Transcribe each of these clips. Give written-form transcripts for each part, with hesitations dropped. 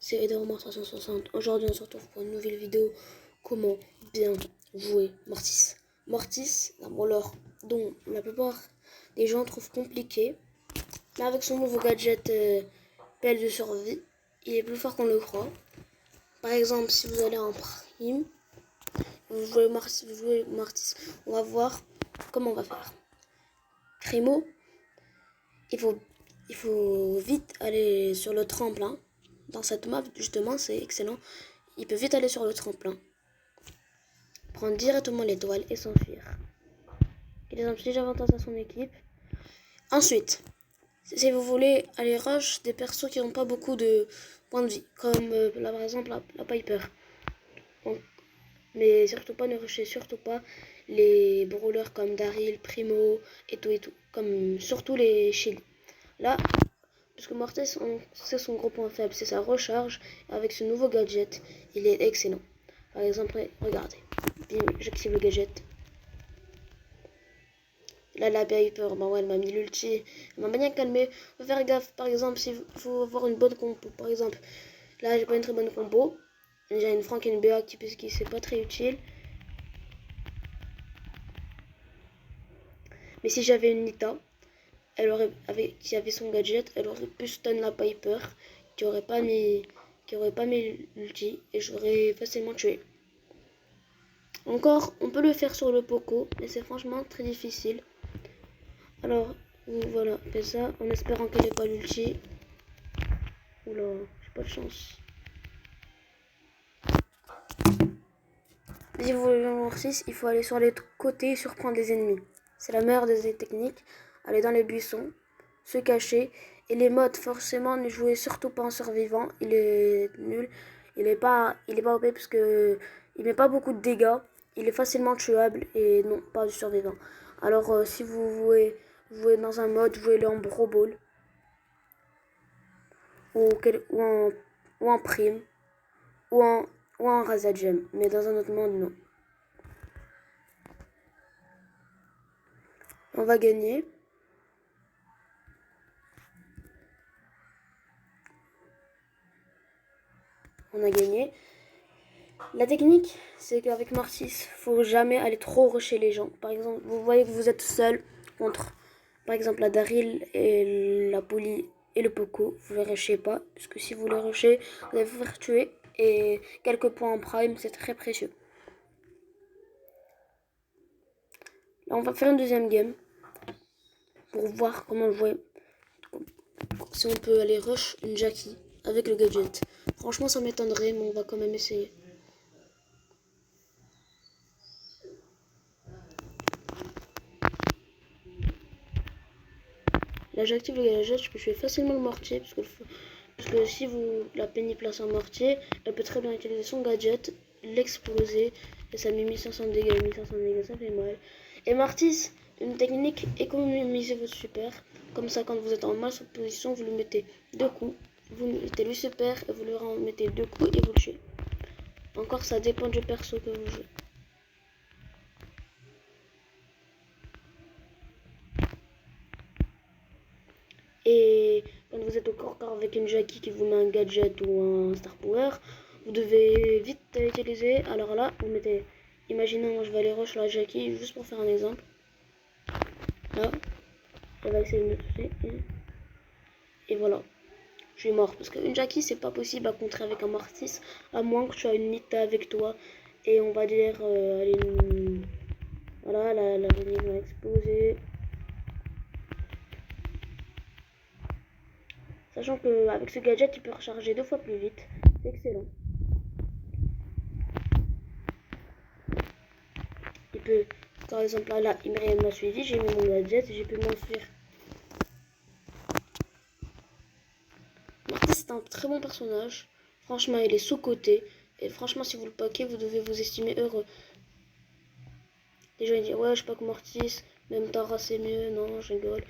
c'est Edomar360. Aujourd'hui on se retrouve pour une nouvelle vidéo. Comment bien jouer Mortis. Mortis, un brawler dont la plupart des gens trouvent compliqué. Mais avec son nouveau gadget pelle de survie, il est plus fort qu'on le croit. Par exemple, si vous allez en prime, vous jouez Mortis, on va voir comment on va faire. Primo, il faut vite aller sur le tremplin. Dans cette map, justement, c'est excellent. Il peut vite aller sur le tremplin, prendre directement l'étoile et s'enfuir. Il inflige avantage à son équipe. Ensuite, si vous voulez aller rush des persos qui n'ont pas beaucoup de points de vie, comme là par exemple la Piper. Donc, mais surtout pas, ne rushez surtout pas les brawlers comme Daryl, Primo et tout. Comme surtout les shields. Là, puisque Mortis, c'est son gros point faible, c'est sa recharge. Avec ce nouveau gadget, il est excellent. Par exemple, regardez. J'active le gadget. Là, la Piper, bah ouais, elle m'a mis l'ulti. Elle m'a bien calmé. Faut faire gaffe, par exemple, s'il faut avoir une bonne compo. Par exemple, là, j'ai pas une très bonne compo. J'ai une Frank et une BA qui c'est pas très utile. Mais si j'avais une Nita, qui avait son gadget, elle aurait pu stun la Piper, qui aurait pas mis l'ulti, et j'aurais facilement tué. Encore, on peut le faire sur le Poco, mais c'est franchement très difficile. Alors, voilà, fais ça, en espérant qu'elle n'ait pas l'ulti. Oula, j'ai pas de chance. Si vous voulez le 6, il faut aller sur les côtés et surprendre les ennemis. C'est la meilleure des techniques. Aller dans les buissons, se cacher. Et les modes, forcément, ne jouez surtout pas en survivant. Il est nul. Il est pas OP parce que il met pas beaucoup de dégâts. Il est facilement tuable et non, pas du survivant. Alors, si vous jouez dans un mode, jouez-le en Brawl Ball. Ou en prime. Ou en Razad Gem. Mais dans un autre monde, non. On va gagner. On a gagné. La technique, c'est qu'avec Mortis, faut jamais aller trop rusher les gens. Par exemple, vous voyez que vous êtes seul contre, par exemple, la Daryl et la Polly et le Poco. Vous ne les rushez pas, parce que si vous les rushez, vous allez vous faire tuer. Et quelques points en prime, c'est très précieux. Là, on va faire une deuxième game pour voir comment jouer. Si on peut aller rush une Jackie avec le gadget. Franchement, ça m'étonnerait, mais on va quand même essayer. Là, j'active le gadget, je peux tuer facilement le mortier, parce que si vous la peignez place un mortier, elle peut très bien utiliser son gadget, l'exploser, et ça met 1500 dégâts, 1500 dégâts, ça fait mal. Et Mortis, une technique, économisez votre super, comme ça quand vous êtes en masse position, vous lui mettez 2 coups, vous mettez le super, et vous lui remettez 2 coups, et vous le tuez. Encore, ça dépend du perso que vous jouez. Et quand vous êtes au corps avec une Jackie qui vous met un gadget ou un Star Power, vous devez vite utiliser. Alors là, vous mettez, imaginons, moi je vais aller rush la Jackie juste pour faire un exemple. Là, elle va essayer de me toucher. Et voilà, je suis mort. Parce qu'une Jackie, c'est pas possible à contrer avec un Mortis, à moins que tu aies une Nita avec toi. Et on va dire, voilà, la ligne va exploser. Sachant qu'avec ce gadget, il peut recharger 2 fois plus vite. C'est excellent. Il peut, par exemple, là, il m'a suivi, j'ai mis mon gadget et j'ai pu m'enfuir. Mortis, c'est un très bon personnage. Franchement, il est sous-coté. Et franchement, si vous le paquez, vous devez vous estimer heureux. Les gens ils disent, ouais, je pack Mortis, même Tara c'est mieux. Non, je rigole.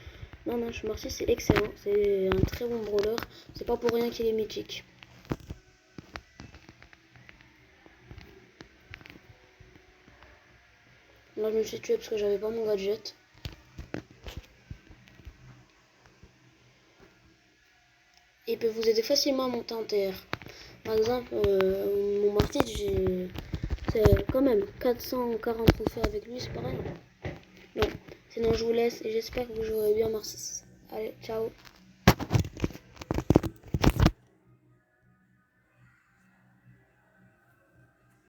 Non, Mortis c'est excellent. C'est un très bon brawler. C'est pas pour rien qu'il est mythique. Là, je me suis tué parce que j'avais pas mon gadget. Et il peut vous aider facilement à monter en terre. Par exemple, mon Mortis, c'est quand même 440 trophées avec lui, c'est pas rien. Bon, sinon je vous laisse et j'espère que vous jouerez bien Mortis. Allez, ciao.